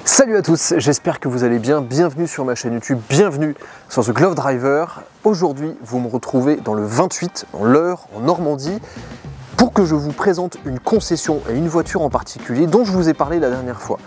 Salut à tous, j'espère que vous allez bien, bienvenue sur ma chaîne YouTube, bienvenue sur The Glove Driver. Aujourd'hui, vous me retrouvez dans le 28, dans l'Eure, en Normandie, pour que je vous présente une concession et une voiture en particulier dont je vous ai parlé la dernière fois.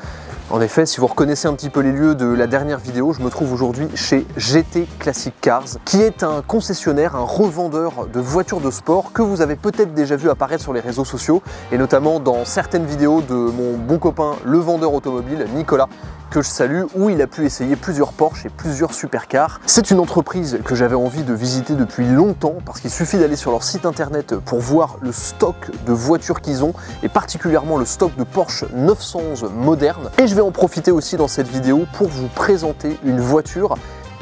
En effet, si vous reconnaissez un petit peu les lieux de la dernière vidéo, je me trouve aujourd'hui chez GT Classic Cars, qui est un concessionnaire, un revendeur de voitures de sport que vous avez peut-être déjà vu apparaître sur les réseaux sociaux, et notamment dans certaines vidéos de mon bon copain, le vendeur automobile, Nicolas, que je salue, où il a pu essayer plusieurs Porsche et plusieurs supercars. C'est une entreprise que j'avais envie de visiter depuis longtemps, parce qu'il suffit d'aller sur leur site internet pour voir le stock de voitures qu'ils ont, et particulièrement le stock de Porsche 911 moderne. Et je vais en profiter aussi dans cette vidéo pour vous présenter une voiture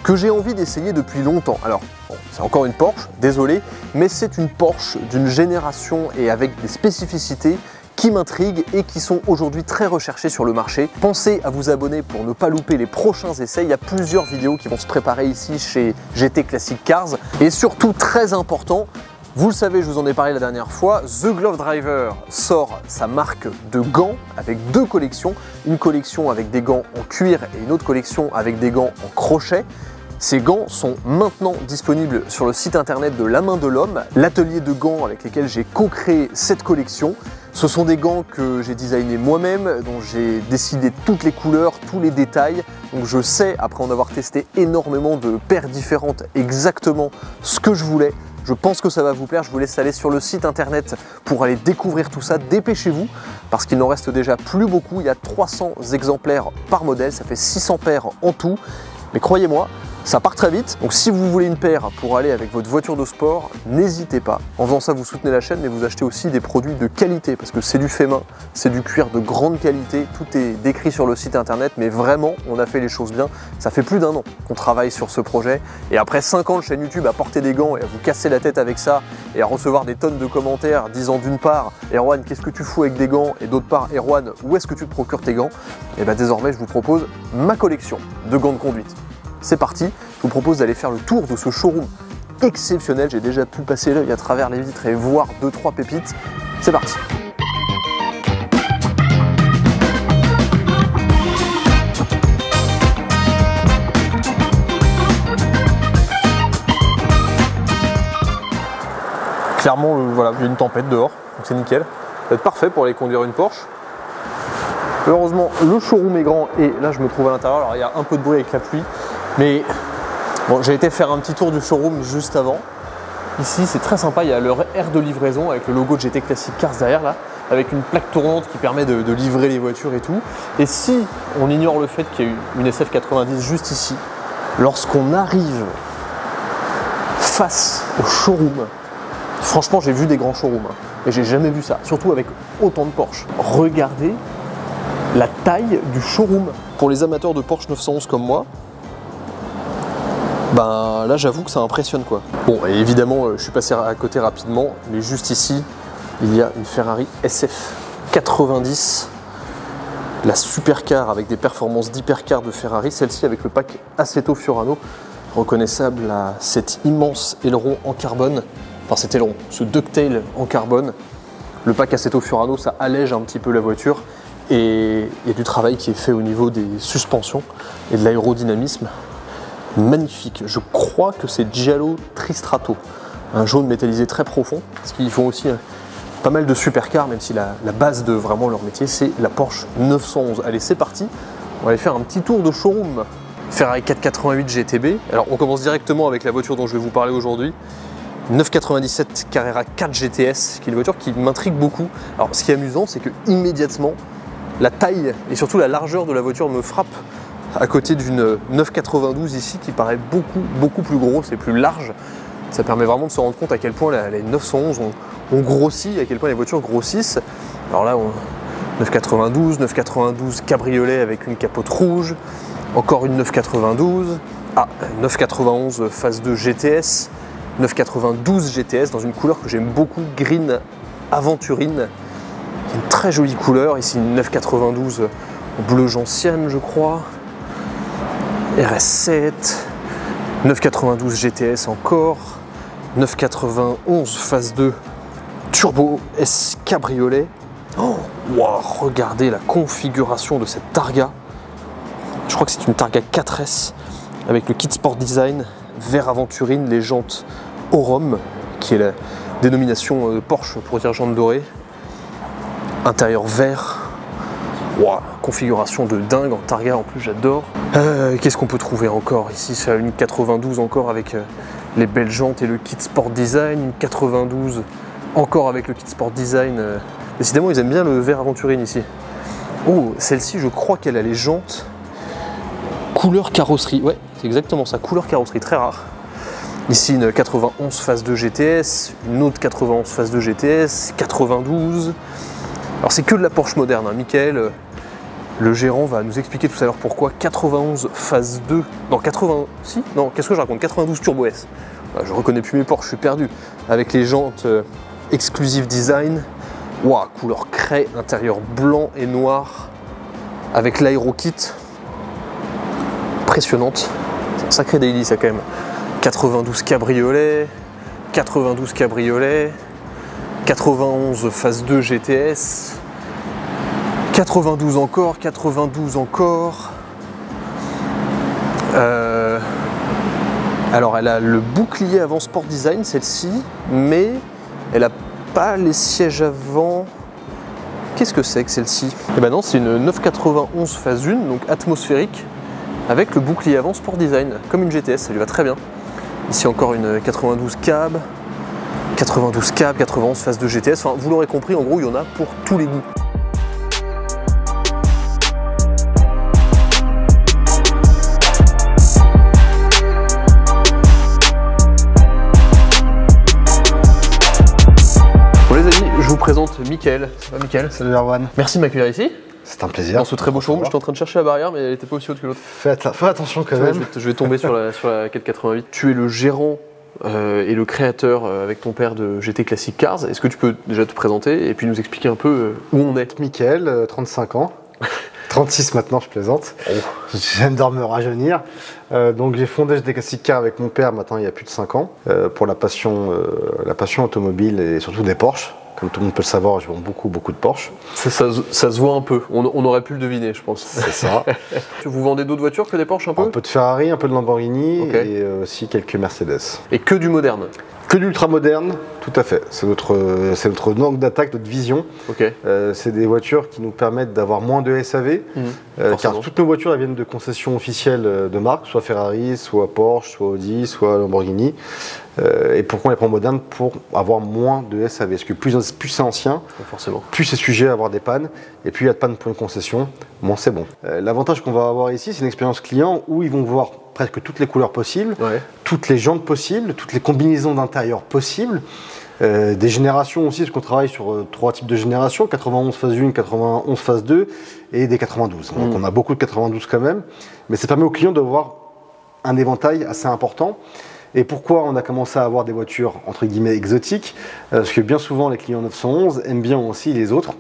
que j'ai envie d'essayer depuis longtemps. Alors, bon, c'est encore une Porsche, désolé, mais c'est une Porsche d'une génération et avec des spécificités qui m'intriguent et qui sont aujourd'hui très recherchées sur le marché. Pensez à vous abonner pour ne pas louper les prochains essais. Il y a plusieurs vidéos qui vont se préparer ici chez GT Classic Cars. Et surtout, très important, vous le savez, je vous en ai parlé la dernière fois, The Glove Driver sort sa marque de gants avec deux collections. Une collection avec des gants en cuir et une autre collection avec des gants en crochet. Ces gants sont maintenant disponibles sur le site internet de La Main de l'Homme, l'atelier de gants avec lesquels j'ai co-créé cette collection. Ce sont des gants que j'ai designés moi-même, dont j'ai décidé toutes les couleurs, tous les détails. Donc je sais, après en avoir testé énormément de paires différentes, exactement ce que je voulais. Je pense que ça va vous plaire, je vous laisse aller sur le site internet pour aller découvrir tout ça. Dépêchez-vous, parce qu'il n'en reste déjà plus beaucoup. Il y a 300 exemplaires par modèle, ça fait 600 paires en tout. Mais croyez-moi, ça part très vite, donc si vous voulez une paire pour aller avec votre voiture de sport, n'hésitez pas. En faisant ça, vous soutenez la chaîne, mais vous achetez aussi des produits de qualité, parce que c'est du fait main, c'est du cuir de grande qualité, tout est décrit sur le site internet, mais vraiment, on a fait les choses bien. Ça fait plus d'1 an qu'on travaille sur ce projet, et après 5 ans de chaîne YouTube à porter des gants et à vous casser la tête avec ça, et à recevoir des tonnes de commentaires disant d'une part, Erwan, qu'est-ce que tu fous avec des gants, et d'autre part, Erwan, où est-ce que tu te procures tes gants? Et bien désormais, je vous propose ma collection de gants de conduite. C'est parti, je vous propose d'aller faire le tour de ce showroom exceptionnel. J'ai déjà pu passer l'œil à travers les vitres et voir 2-3 pépites. C'est parti. Clairement, voilà, il y a une tempête dehors, donc c'est nickel. Ça va être parfait pour aller conduire une Porsche. Heureusement, le showroom est grand et là, je me trouve à l'intérieur. Alors, il y a un peu de bruit avec la pluie. Mais bon, j'ai été faire un petit tour du showroom juste avant. Ici, c'est très sympa, il y a leur aire de livraison avec le logo de GT Classic Cars derrière là, avec une plaque tournante qui permet de livrer les voitures et tout. Et si on ignore le fait qu'il y a eu une SF90 juste ici, lorsqu'on arrive face au showroom, franchement, j'ai vu des grands showrooms hein, et j'ai jamais vu ça, surtout avec autant de Porsche. Regardez la taille du showroom. Pour les amateurs de Porsche 911 comme moi, ben là j'avoue que ça impressionne quoi. Bon, et évidemment je suis passé à côté rapidement, mais juste ici il y a une Ferrari SF90, la supercar avec des performances d'hypercar de Ferrari, celle-ci avec le pack Assetto Fiorano, reconnaissable à cet immense aileron en carbone, enfin cet aileron, ce ducktail en carbone. Le pack Assetto Fiorano, ça allège un petit peu la voiture et il y a du travail qui est fait au niveau des suspensions et de l'aérodynamisme. Magnifique, je crois que c'est Giallo Tristrato, un jaune métallisé très profond, parce qu'ils font aussi pas mal de supercars, même si la base de vraiment leur métier c'est la Porsche 911. Allez, c'est parti, on va aller faire un petit tour de showroom. Ferrari 488 GTB, alors on commence directement avec la voiture dont je vais vous parler aujourd'hui, 997 Carrera 4 GTS, qui est une voiture qui m'intrigue beaucoup. Alors ce qui est amusant, c'est que immédiatement, la taille et surtout la largeur de la voiture me frappe, à côté d'une 992 ici qui paraît beaucoup plus grosse et plus large. Ça permet vraiment de se rendre compte à quel point les 911 ont grossi, à quel point les voitures grossissent. Alors là, 992 cabriolet avec une capote rouge, encore une 992, 991 phase 2 GTS, 992 GTS dans une couleur que j'aime beaucoup, green aventurine, une très jolie couleur. Ici une 992 bleu gentiane je crois. RS7, 992 GTS encore, 991 phase 2 Turbo S Cabriolet. Oh, wow, regardez la configuration de cette Targa. Je crois que c'est une Targa 4S avec le kit Sport Design, vert aventurine, les jantes Aurum, qui est la dénomination Porsche pour dire jantes dorées. Intérieur vert. Wow, configuration de dingue en Targa en plus, j'adore. Qu'est-ce qu'on peut trouver encore ici? C'est une 92 encore avec les belles jantes et le kit Sport Design. Une 92 encore avec le kit Sport Design. Décidément, ils aiment bien le vert aventurine ici. Oh, celle-ci, je crois qu'elle a les jantes couleur carrosserie. Ouais, c'est exactement ça, couleur carrosserie, très rare. Ici, une 91 phase 2 GTS, une autre 91 phase 2 GTS, 92. Alors, c'est que de la Porsche moderne, hein. Michael, le gérant, va nous expliquer tout à l'heure pourquoi 91 phase 2. Non, 80. Si? Non, qu'est-ce que je raconte? 92 Turbo S. Je reconnais plus mes Porsche, je suis perdu. Avec les jantes Exclusive Design. Waouh, couleur craie, intérieur blanc et noir. Avec l'aérokit. Impressionnante. C'est un sacré daily, ça, quand même. 92 cabriolet. 92 cabriolet. 91 phase 2 GTS. 92 encore, 92 encore. Alors elle a le bouclier avant Sport Design, celle-ci, mais elle n'a pas les sièges avant. Qu'est-ce que c'est que celle-ci? Eh ben non, c'est une 991 phase 1, donc atmosphérique, avec le bouclier avant Sport Design, comme une GTS, ça lui va très bien. Ici encore une 92 cab, 92 cab, 91 phase 2 GTS, enfin vous l'aurez compris, en gros il y en a pour tous les goûts. Je vous présente Michael. Ça va, Michael? Salut Erwan. Merci de m'accueillir ici. C'est un plaisir. Dans ce très beau showroom, j'étais en train de chercher la barrière, mais elle n'était pas aussi haute que l'autre. Fais attention quand même. Je vais tomber sur la 488. Tu es le gérant et le créateur avec ton père de GT Classic Cars. Est-ce que tu peux déjà te présenter et puis nous expliquer un peu où on est? Michael, 35 ans. 36 maintenant, je plaisante. Oh. J'aime me rajeunir. Donc j'ai fondé GT Classic Cars avec mon père maintenant il y a plus de 5 ans pour la passion automobile et surtout des Porsche. Comme tout le monde peut le savoir, je vends beaucoup de Porsche. Ça se voit un peu, on aurait pu le deviner, je pense. C'est ça. Vous vendez d'autres voitures que des Porsche un peu? Un peu de Ferrari, un peu de Lamborghini, okay. Et aussi quelques Mercedes. Et que du moderne? Que du ultra moderne, tout à fait. C'est notre angle d'attaque, notre vision. Okay. C'est des voitures qui nous permettent d'avoir moins de SAV, car toutes nos voitures elles viennent de concessions officielles de marque, soit Ferrari, soit Porsche, soit Audi, soit Lamborghini. Et pourquoi on les prend modernes? Pour avoir moins de SAV. Parce que plus c'est ancien, plus c'est sujet à avoir des pannes. Et plus il y a de pannes pour une concession, moins c'est bon. L'avantage qu'on va avoir ici, c'est une expérience client où ils vont voir presque toutes les couleurs possibles, toutes les jantes possibles, toutes les combinaisons d'intérieur possibles. Des générations aussi, parce qu'on travaille sur 3 types de générations, 91 phase 1, 91 phase 2 et des 92. Donc on a beaucoup de 92 quand même, mais ça permet aux clients d'avoir un éventail assez important. Et pourquoi on a commencé à avoir des voitures entre guillemets exotiques? Parce que bien souvent les clients 911 aiment bien aussi les autres.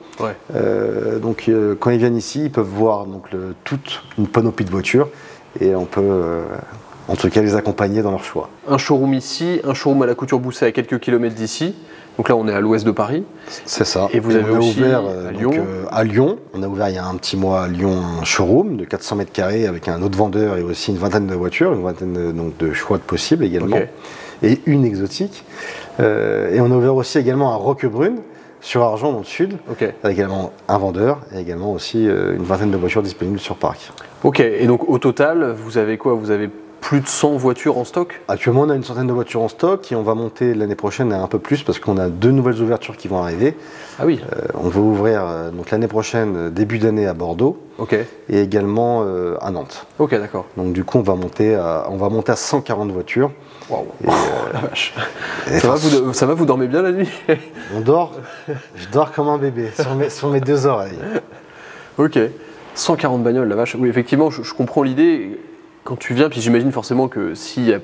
Donc quand ils viennent ici, ils peuvent voir donc, toute une panoplie de voitures et on peut en tout cas les accompagner dans leur choix. Un showroom ici, un showroom à la Couture-Bousset à quelques kilomètres d'ici. Donc là on est à l'ouest de Paris. C'est ça. Et vous avez aussi ouvert à Lyon. À Lyon. On a ouvert il y a un petit mois à Lyon un showroom de 400 mètres carrés avec un autre vendeur et aussi une vingtaine de voitures, une vingtaine donc, de choix de possibles également. Et une exotique. Et on a ouvert aussi également à Roquebrune sur Argent dans le sud. Avec également un vendeur et également aussi une vingtaine de voitures disponibles sur parc. Ok, et donc au total, vous avez quoi? Vous avez plus de 100 voitures en stock? Actuellement, on a une centaine de voitures en stock et on va monter l'année prochaine à un peu plus parce qu'on a 2 nouvelles ouvertures qui vont arriver. Ah oui. On va ouvrir donc l'année prochaine, début d'année à Bordeaux et également à Nantes. Ok, d'accord. Donc du coup, on va monter à 140 voitures. Waouh. La vache. Ça va, vous dormez bien la nuit? On dort. Je dors comme un bébé sur mes 2 oreilles. Ok. 140 bagnoles, la vache. Oui, effectivement, je comprends l'idée. Quand tu viens, puis j'imagine forcément que s'il y a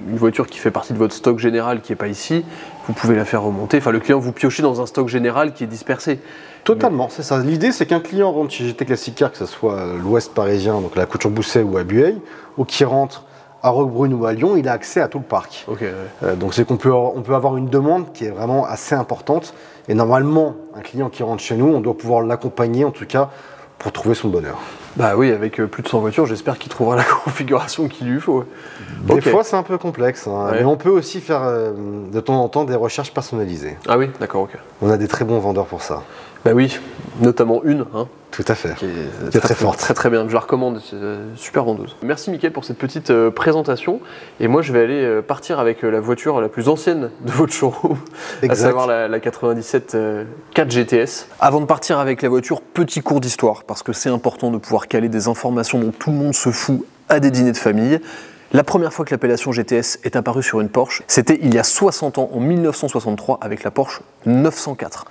une voiture qui fait partie de votre stock général qui n'est pas ici, vous pouvez la faire remonter. Enfin, le client vous piochez dans un stock général qui est dispersé. Totalement, c'est ça. L'idée, c'est qu'un client rentre chez GT Classic Cars, que ce soit l'ouest parisien, donc la Couture-Bousset ou à Bueil, ou qui rentre à Roquebrune ou à Lyon, il a accès à tout le parc. Donc c'est qu'on peut avoir une demande qui est vraiment assez importante. Et normalement, un client qui rentre chez nous, on doit pouvoir l'accompagner, en tout cas, pour trouver son bonheur. Bah oui, avec plus de 100 voitures, j'espère qu'il trouvera la configuration qu'il lui faut. Des fois, c'est un peu complexe, hein, mais on peut aussi faire de temps en temps des recherches personnalisées. Ah oui, d'accord, ok. On a des très bons vendeurs pour ça. Bah oui, notamment une, hein, tout à fait, qui est très forte. Très bien, je la recommande, c'est super vendeuse. Merci Mickaël pour cette petite présentation. Et moi, je vais aller partir avec la voiture la plus ancienne de votre showroom, à savoir la 97 4 GTS. Avant de partir avec la voiture, petit cours d'histoire, parce que c'est important de pouvoir caler des informations dont tout le monde se fout à des dîners de famille. La première fois que l'appellation GTS est apparue sur une Porsche, c'était il y a 60 ans, en 1963, avec la Porsche 904.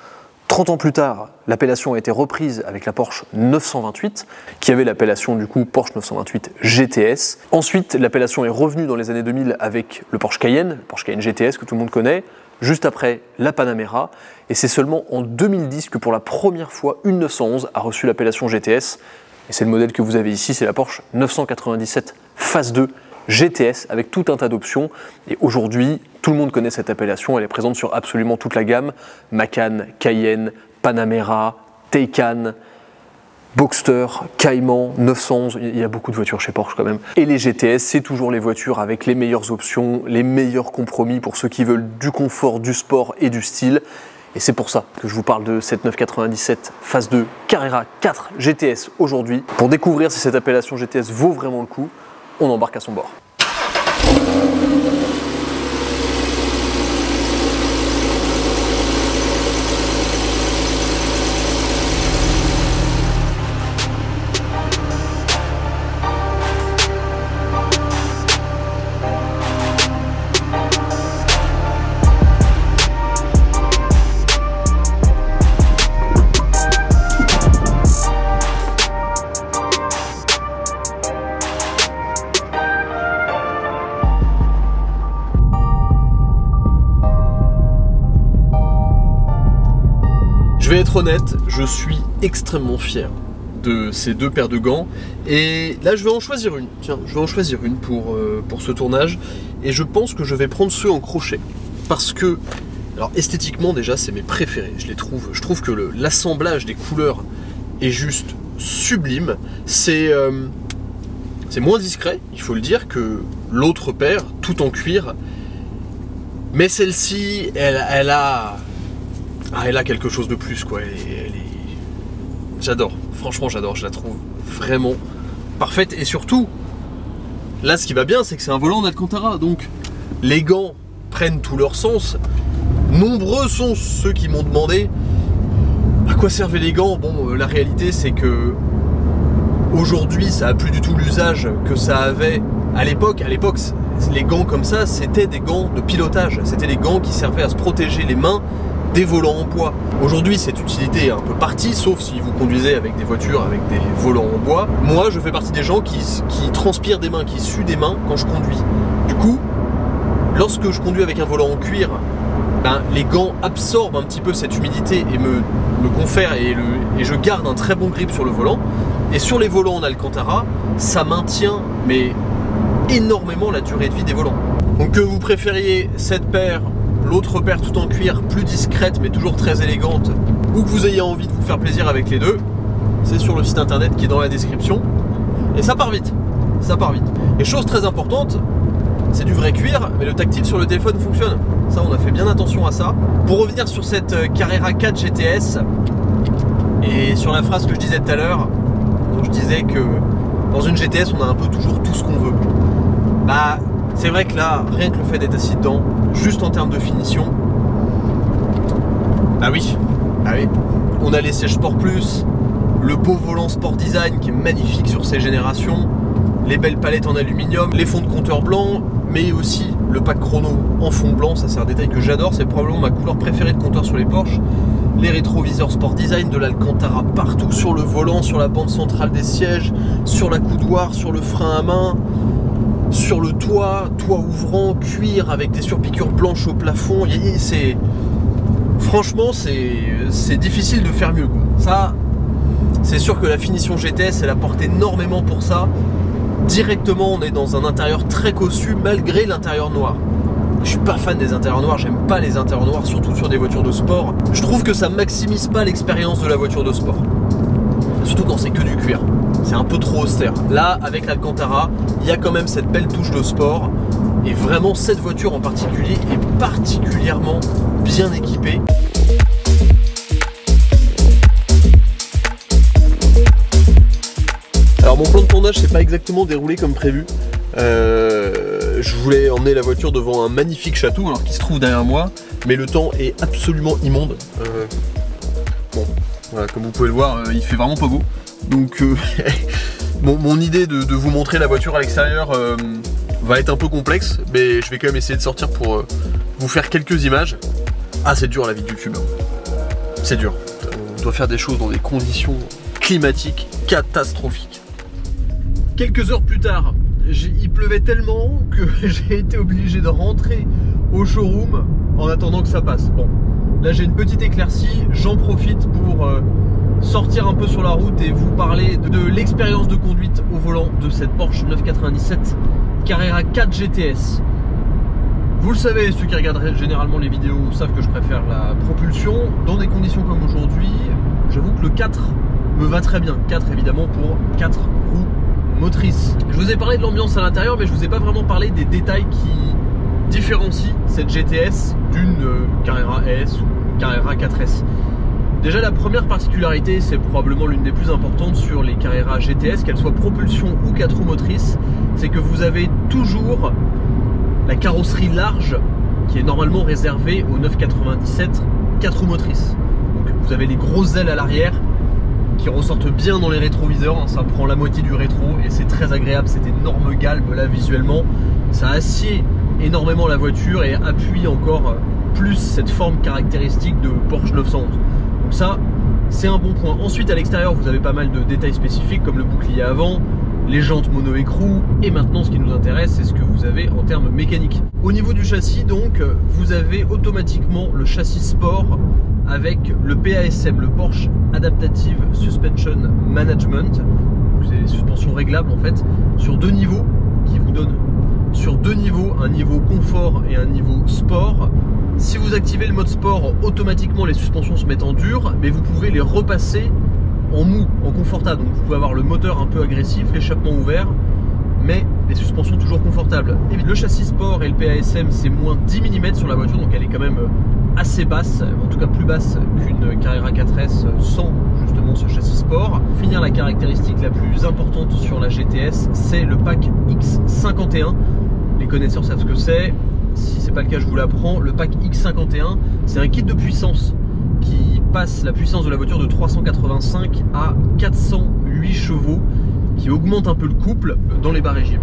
30 ans plus tard, l'appellation a été reprise avec la Porsche 928, qui avait l'appellation du coup Porsche 928 GTS. Ensuite, l'appellation est revenue dans les années 2000 avec le Porsche Cayenne GTS que tout le monde connaît, juste après la Panamera, et c'est seulement en 2010 que pour la première fois, une 911 a reçu l'appellation GTS, et c'est le modèle que vous avez ici, c'est la Porsche 997 Phase 2 GTS avec tout un tas d'options, et aujourd'hui tout le monde connaît cette appellation, elle est présente sur absolument toute la gamme, Macan, Cayenne, Panamera, Taycan, Boxster, Cayman, 911, il y a beaucoup de voitures chez Porsche quand même. Et les GTS, c'est toujours les voitures avec les meilleures options, les meilleurs compromis pour ceux qui veulent du confort, du sport et du style. Et c'est pour ça que je vous parle de cette 997 Phase 2 Carrera 4 GTS aujourd'hui. Pour découvrir si cette appellation GTS vaut vraiment le coup, on embarque à son bord. Je vais être honnête, je suis extrêmement fier de ces deux paires de gants et là je vais en choisir une. Tiens, je vais en choisir une pour ce tournage et je pense que je vais prendre ceux en crochet parce que, alors esthétiquement déjà c'est mes préférés, je trouve que l'assemblage des couleurs est juste sublime. C'est moins discret, il faut le dire, que l'autre paire tout en cuir, mais celle-ci elle a quelque chose de plus, quoi. J'adore, franchement j'adore, je la trouve vraiment parfaite. Et surtout, là ce qui va bien, c'est que c'est un volant d'Alcantara, donc les gants prennent tout leur sens. Nombreux sont ceux qui m'ont demandé à quoi servaient les gants. Bon, la réalité c'est que aujourd'hui ça a plus du tout l'usage que ça avait à l'époque. À l'époque, les gants comme ça, c'était des gants de pilotage, c'était des gants qui servaient à se protéger les mains des volants en bois. Aujourd'hui, cette utilité est un peu partie, sauf si vous conduisez avec des voitures avec des volants en bois. Moi, je fais partie des gens qui transpirent des mains, qui suent des mains quand je conduis. Du coup, lorsque je conduis avec un volant en cuir, ben, les gants absorbent un petit peu cette humidité et me confèrent et je garde un très bon grip sur le volant. Et sur les volants en Alcantara, ça maintient mais énormément la durée de vie des volants. Donc que vous préfériez cette paire, l'autre paire tout en cuir, plus discrète mais toujours très élégante, ou que vous ayez envie de vous faire plaisir avec les deux, c'est sur le site internet qui est dans la description. Et ça part vite, ça part vite. Et chose très importante, c'est du vrai cuir, mais le tactile sur le téléphone fonctionne. Ça, on a fait bien attention à ça. Pour revenir sur cette Carrera 4 GTS, et sur la phrase que je disais tout à l'heure, quand je disais que dans une GTS, on a un peu toujours tout ce qu'on veut. Bah, c'est vrai que là, rien que le fait d'être assis dedans, juste en termes de finition, bah oui, on a les sièges Sport Plus, le beau volant Sport Design qui est magnifique sur ces générations, les belles palettes en aluminium, les fonds de compteur blancs, mais aussi le pack chrono en fond blanc, ça c'est un détail que j'adore, c'est probablement ma couleur préférée de compteur sur les Porsche. Les rétroviseurs Sport Design, de l'Alcantara partout sur le volant, sur la bande centrale des sièges, sur la coudoir, sur le frein à main, sur le toit ouvrant, cuir avec des surpiqûres blanches au plafond. Franchement, c'est difficile de faire mieux, quoi. Ça, c'est sûr que la finition GTS, elle apporte énormément pour ça. Directement, on est dans un intérieur très cossu malgré l'intérieur noir. Je suis pas fan des intérieurs noirs, j'aime pas les intérieurs noirs, surtout sur des voitures de sport. Je trouve que ça maximise pas l'expérience de la voiture de sport. Surtout quand c'est que du cuir. c'est un peu trop austère. Là, avec l'Alcantara, il y a quand même cette belle touche de sport. Et vraiment, cette voiture en particulier est particulièrement bien équipée. Alors mon plan de tournage s'est pas exactement déroulé comme prévu. Je voulais emmener la voiture devant un magnifique château alors qui se trouve derrière moi, mais le temps est absolument immonde. Bon, voilà, comme vous pouvez le voir, il fait vraiment pas beau. Donc mon idée de vous montrer la voiture à l'extérieur va être un peu complexe, mais je vais quand même essayer de sortir pour vous faire quelques images. Ah, c'est dur la vie de YouTube. C'est dur. On doit faire des choses dans des conditions climatiques catastrophiques. Quelques heures plus tard, il pleuvait tellement que j'ai été obligé de rentrer au showroom en attendant que ça passe. Bon, là j'ai une petite éclaircie, j'en profite pour sortir un peu sur la route et vous parler de l'expérience de conduite au volant de cette Porsche 997 Carrera 4 GTS. Vous le savez, ceux qui regardent généralement les vidéos savent que je préfère la propulsion. Dans des conditions comme aujourd'hui, j'avoue que le 4 me va très bien. 4 évidemment pour 4 roues motrices. Je vous ai parlé de l'ambiance à l'intérieur, mais je vous ai pas vraiment parlé des détails qui différencient cette GTS d'une Carrera S ou Carrera 4S. Déjà, la première particularité, c'est probablement l'une des plus importantes sur les Carrera GTS, qu'elles soient propulsion ou 4 roues motrices, c'est que vous avez toujours la carrosserie large qui est normalement réservée au 997 4 roues motrices. Donc vous avez les grosses ailes à l'arrière qui ressortent bien dans les rétroviseurs, hein, ça prend la moitié du rétro et c'est très agréable, cet énorme galbe là visuellement, ça assied énormément la voiture et appuie encore plus cette forme caractéristique de Porsche 911. Donc ça, c'est un bon point. Ensuite à l'extérieur vous avez pas mal de détails spécifiques comme le bouclier avant, les jantes mono-écrou, et maintenant ce qui nous intéresse c'est ce que vous avez en termes mécaniques. Au niveau du châssis donc, vous avez automatiquement le châssis sport avec le PASM, le Porsche Adaptative Suspension Management. C'est les suspensions réglables en fait, sur 2 niveaux qui vous donnent sur 2 niveaux, un niveau confort et un niveau sport. Si vous activez le mode sport, automatiquement les suspensions se mettent en dur, mais vous pouvez les repasser en mou, en confortable. Donc vous pouvez avoir le moteur un peu agressif, l'échappement ouvert, mais les suspensions toujours confortables. Et le châssis sport et le PASM c'est moins 10 mm sur la voiture, donc elle est quand même assez basse, en tout cas plus basse qu'une Carrera 4S sans justement ce châssis sport. Pour finir, la caractéristique la plus importante sur la GTS, c'est le pack X51. Les connaisseurs savent ce que c'est. Si c'est pas le cas, je vous l'apprends. Le pack X51, c'est un kit de puissance qui passe la puissance de la voiture de 385 à 408 chevaux, qui augmente un peu le couple dans les bas régimes.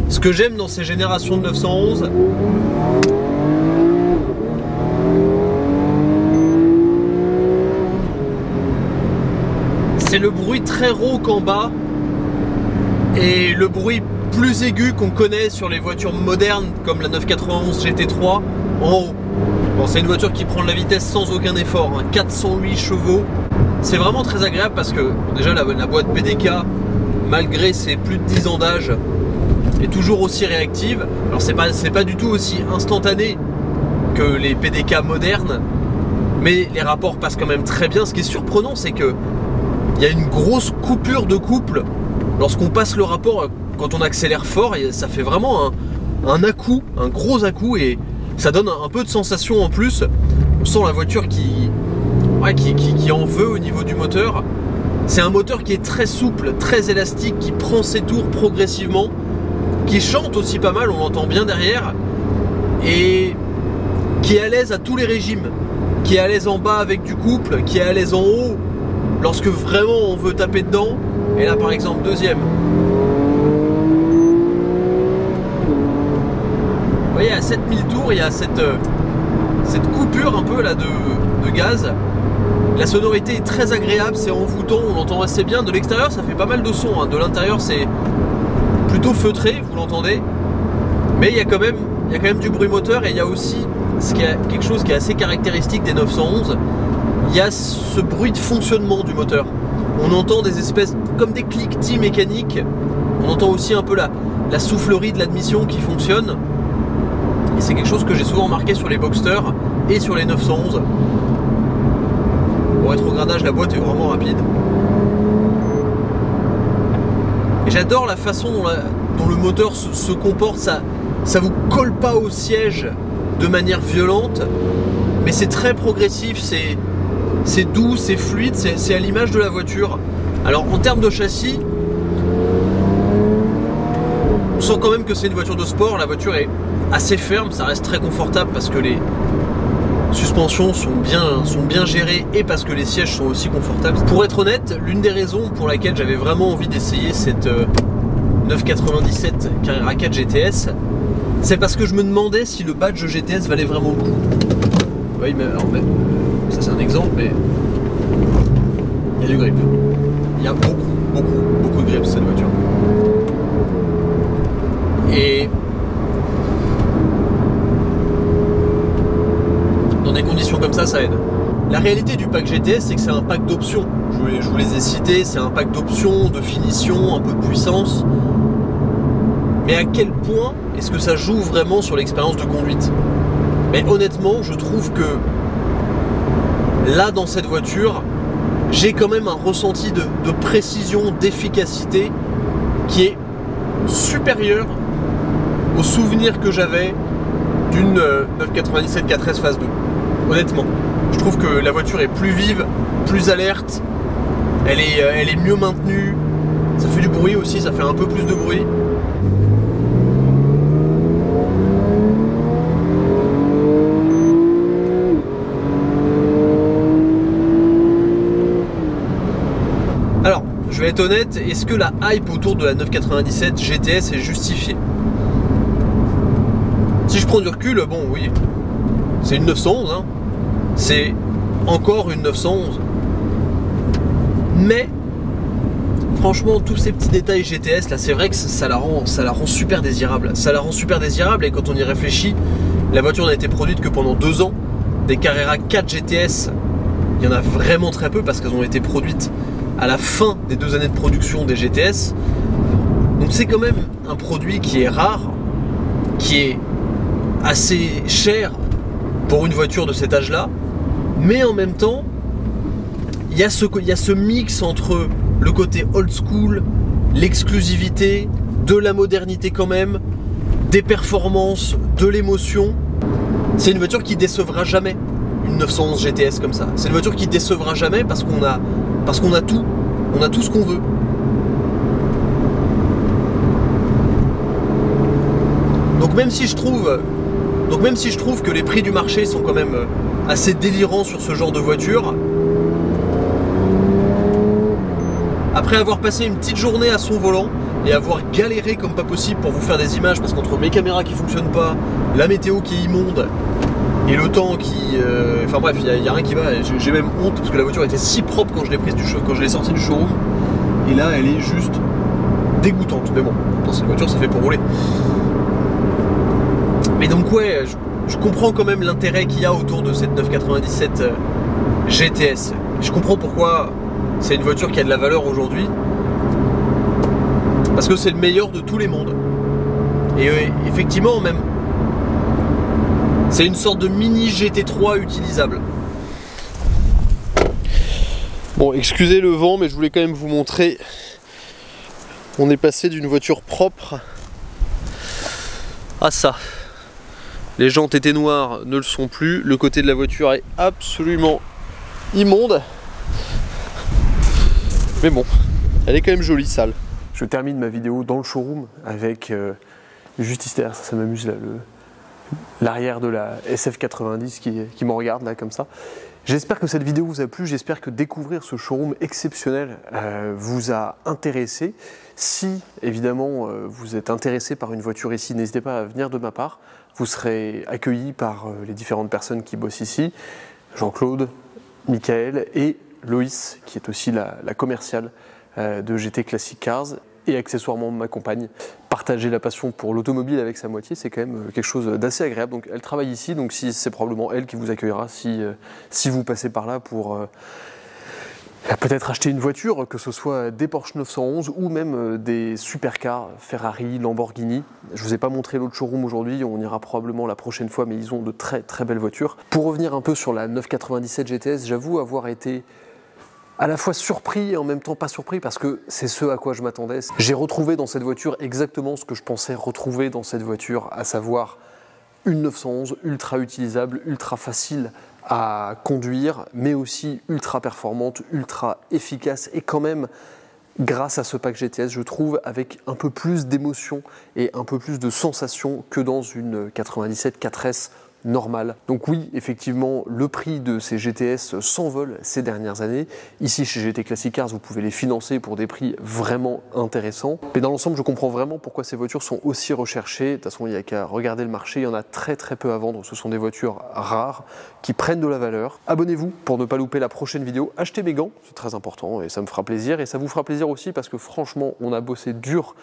Ce que j'aime dans ces générations de 911, c'est le bruit très rauque en bas et le bruit plus aigu qu'on connaît sur les voitures modernes comme la 991 GT3 en haut. Bon, c'est une voiture qui prend de la vitesse sans aucun effort, hein, 408 chevaux. C'est vraiment très agréable parce que déjà la boîte PDK, malgré ses plus de 10 ans d'âge, est toujours aussi réactive. Alors c'est pas du tout aussi instantané que les PDK modernes, mais les rapports passent quand même très bien. Ce qui est surprenant, c'est que il y a une grosse coupure de couple lorsqu'on passe le rapport. Quand on accélère fort, ça fait vraiment un à-coup, un gros à-coup, et ça donne un peu de sensation en plus. On sent la voiture qui en veut au niveau du moteur. C'est un moteur qui est très souple, très élastique, qui prend ses tours progressivement, qui chante aussi pas mal, on l'entend bien derrière, et qui est à l'aise à tous les régimes, qui est à l'aise en bas avec du couple, qui est à l'aise en haut lorsque vraiment on veut taper dedans. Et là par exemple deuxième. Vous voyez, à 7000 tours, il y a cette coupure un peu là de gaz. La sonorité est très agréable, c'est envoûtant, on l'entend assez bien. De l'extérieur, ça fait pas mal de son, hein. De l'intérieur, c'est plutôt feutré, vous l'entendez. Mais il y a quand même du bruit moteur, et il y a aussi quelque chose qui est assez caractéristique des 911. Il y a ce bruit de fonctionnement du moteur. On entend des espèces comme des cliquetis mécaniques. On entend aussi un peu la soufflerie de l'admission qui fonctionne. Et c'est quelque chose que j'ai souvent remarqué sur les Boxster et sur les 911. Au rétrogradage, la boîte est vraiment rapide. Et j'adore la façon dont le moteur se comporte, ça vous colle pas au siège de manière violente, mais c'est très progressif, c'est doux, c'est fluide, c'est à l'image de la voiture. Alors en termes de châssis, on sent quand même que c'est une voiture de sport, la voiture est assez ferme, ça reste très confortable parce que les suspensions sont bien gérées et parce que les sièges sont aussi confortables. Pour être honnête, l'une des raisons pour laquelle j'avais vraiment envie d'essayer cette 997 Carrera 4 GTS, c'est parce que je me demandais si le badge GTS valait vraiment le coup. Oui, mais alors, ça c'est un exemple, mais il y a du grip. Il y a beaucoup de grip sur cette voiture. Et dans des conditions comme ça aide. La réalité du pack GTS, c'est que c'est un pack d'options. Je vous les ai cités, c'est un pack d'options, de finition, un peu de puissance. Mais à quel point est-ce que ça joue vraiment sur l'expérience de conduite? Mais honnêtement, je trouve que là, dans cette voiture, j'ai quand même un ressenti de précision, d'efficacité qui est supérieur au souvenir que j'avais d'une 997 4S Phase 2. Honnêtement, je trouve que la voiture est plus vive, plus alerte, elle est mieux maintenue, ça fait du bruit aussi, ça fait un peu plus de bruit. Alors, je vais être honnête, est-ce que la hype autour de la 997 GTS est justifiée? Si je prends du recul, bon oui, c'est une 911, hein. C'est encore une 911. Mais, franchement, tous ces petits détails GTS, là, c'est vrai que ça la rend super désirable. Ça la rend super désirable et quand on y réfléchit, la voiture n'a été produite que pendant 2 ans. Des Carrera 4 GTS, il y en a vraiment très peu parce qu'elles ont été produites à la fin des 2 années de production des GTS. Donc c'est quand même un produit qui est rare, qui est assez cher pour une voiture de cet âge-là, mais en même temps, il y a ce mix entre le côté old school, l'exclusivité, de la modernité quand même, des performances, de l'émotion. C'est une voiture qui décevra jamais, une 911 GTS comme ça. C'est une voiture qui décevra jamais parce qu'on a tout, on a tout ce qu'on veut. Donc même si je trouve que les prix du marché sont quand même assez délirants sur ce genre de voiture, après avoir passé une petite journée à son volant et avoir galéré comme pas possible pour vous faire des images, parce qu'entre mes caméras qui fonctionnent pas, la météo qui est immonde et le temps qui... enfin bref, il n'y a rien qui va. J'ai même honte parce que la voiture était si propre quand je l'ai sortie du showroom, et là elle est juste dégoûtante. Mais bon, dans cette voiture c'est fait pour rouler. Mais donc ouais, je comprends quand même l'intérêt qu'il y a autour de cette 997 GTS. Je comprends pourquoi c'est une voiture qui a de la valeur aujourd'hui. Parce que c'est le meilleur de tous les mondes. Et effectivement, même, c'est une sorte de mini GT3 utilisable. Bon, excusez le vent, mais je voulais quand même vous montrer. On est passé d'une voiture propre à ça. Les jantes étaient noires, ne le sont plus. Le côté de la voiture est absolument immonde. Mais bon, elle est quand même jolie, sale. Je termine ma vidéo dans le showroom avec juste ici derrière, ça m'amuse là, l'arrière de la SF90 qui me regarde là comme ça. J'espère que cette vidéo vous a plu, j'espère que découvrir ce showroom exceptionnel vous a intéressé. Si évidemment vous êtes intéressé par une voiture ici, n'hésitez pas à venir de ma part. Vous serez accueillis par les différentes personnes qui bossent ici, Jean-Claude, Michael et Loïs, qui est aussi la commerciale de GT Classic Cars et accessoirement ma compagne. Partager la passion pour l'automobile avec sa moitié, c'est quand même quelque chose d'assez agréable. Donc elle travaille ici, donc c'est probablement elle qui vous accueillera si vous passez par là pour peut-être acheter une voiture, que ce soit des Porsche 911 ou même des supercars Ferrari, Lamborghini. Je ne vous ai pas montré l'autre showroom aujourd'hui, on ira probablement la prochaine fois, mais ils ont de très très belles voitures. Pour revenir un peu sur la 997 GTS, j'avoue avoir été à la fois surpris et en même temps pas surpris parce que c'est ce à quoi je m'attendais. J'ai retrouvé dans cette voiture exactement ce que je pensais retrouver dans cette voiture, à savoir une 911 ultra utilisable, ultra facile à conduire, mais aussi ultra performante, ultra efficace et quand même, grâce à ce pack GTS, je trouve, avec un peu plus d'émotion et un peu plus de sensation que dans une 97 4S normale. Donc oui, effectivement, le prix de ces GTS s'envole ces dernières années. Ici, chez GT Classic Cars, vous pouvez les financer pour des prix vraiment intéressants. Mais dans l'ensemble, je comprends vraiment pourquoi ces voitures sont aussi recherchées. De toute façon, il n'y a qu'à regarder le marché. Il y en a très peu à vendre. Ce sont des voitures rares qui prennent de la valeur. Abonnez-vous pour ne pas louper la prochaine vidéo. Achetez mes gants, c'est très important et ça me fera plaisir. Et ça vous fera plaisir aussi parce que franchement, on a bossé dur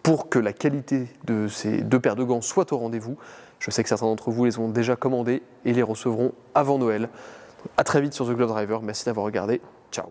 pour que la qualité de ces 2 paires de gants soit au rendez-vous. Je sais que certains d'entre vous les ont déjà commandés et les recevront avant Noël. A très vite sur The Glove Driver. Merci d'avoir regardé. Ciao.